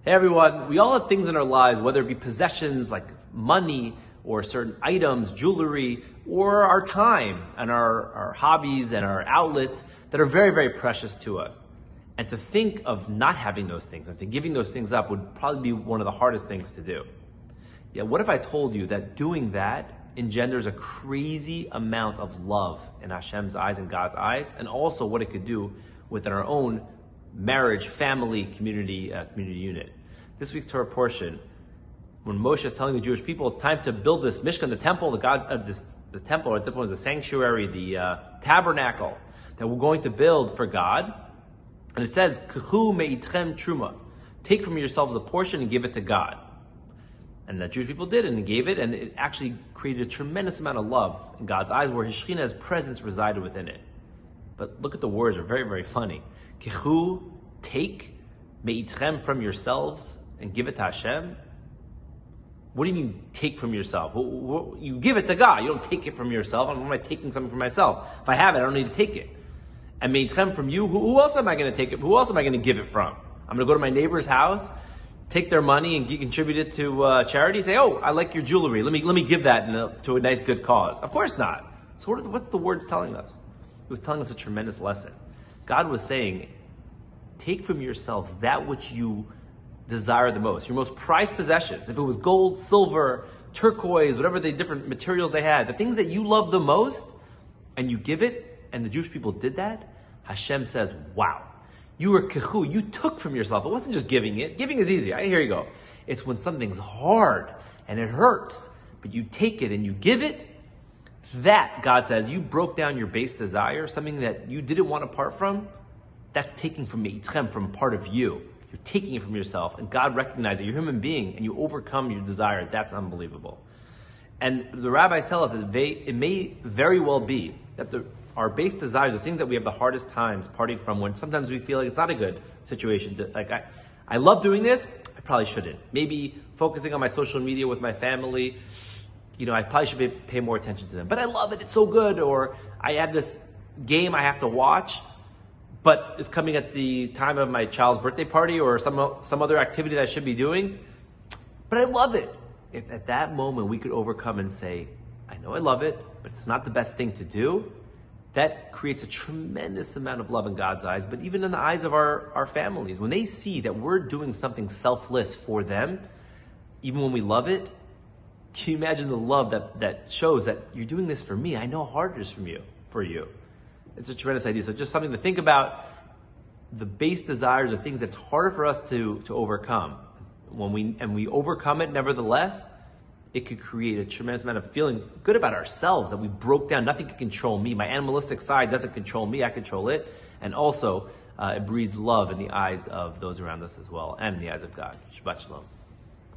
Hey everyone, we all have things in our lives, whether it be possessions like money or certain items, jewelry, or our time and our hobbies and our outlets that are very, very precious to us. And to think of not having those things and to giving those things up would probably be one of the hardest things to do. Yeah, what if I told you that doing that engenders a crazy amount of love in Hashem's eyes and God's eyes, and also what it could do within our own marriage, family, community unit. This week's Torah portion, when Moshe is telling the Jewish people it's time to build this Mishkan, the temple, the temple, or the sanctuary, the tabernacle that we're going to build for God, and it says, "K'chu me'itchem truma," take from yourselves a portion and give it to God. And the Jewish people did, and they gave it, and it actually created a tremendous amount of love in God's eyes, where His Shekhinah, His presence, resided within it. But look at the words; they're very, very funny. K'chu, take, me'itchem, from yourselves, and give it to Hashem. What do you mean, take from yourself? You give it to God. You don't take it from yourself. Why am I taking something from myself? If I have it, I don't need to take it. And me'itchem, from you, who else am I going to take it? Who else am I going to give it from? I'm going to go to my neighbor's house, take their money and contribute it to charity, say, "Oh, I like your jewelry. Let me give that to a nice good cause." Of course not. So what's the words telling us? It was telling us a tremendous lesson. God was saying, take from yourselves that which you desire the most, your most prized possessions. If it was gold, silver, turquoise, whatever the different materials they had, the things that you love the most, and you give it, and the Jewish people did that, Hashem says, wow. You were kechu, you took from yourself. It wasn't just giving it. Giving is easy. Here you go. It's when something's hard and it hurts, but you take it and you give it. That, God says, you broke down your base desire, something that you didn't want to part from. That's taking from me'itchem, from part of you. You're taking it from yourself, and God recognizes you're a human being and you overcome your desire. That's unbelievable. And the rabbis tell us that it may very well be that our base desires, the thing that we have the hardest times parting from, when sometimes we feel like it's not a good situation. I love doing this, I probably shouldn't. Maybe focusing on my social media with my family, I probably should pay more attention to them. But I love it, it's so good. Or I have this game I have to watch, but it's coming at the time of my child's birthday party or some other activity that I should be doing. But I love it. If at that moment we could overcome and say, I know I love it, but it's not the best thing to do, that creates a tremendous amount of love in God's eyes, but even in the eyes of our families. When they see that we're doing something selfless for them, even when we love it, can you imagine the love that shows that you're doing this for me? I know how hard it is for you. It's a tremendous idea. So just something to think about. The base desires are things that's harder for us to overcome. When we overcome it, nevertheless, it could create a tremendous amount of feeling good about ourselves, that we broke down. Nothing can control me. My animalistic side doesn't control me. I control it. And also, it breeds love in the eyes of those around us as well, and in the eyes of God. Shabbat Shalom.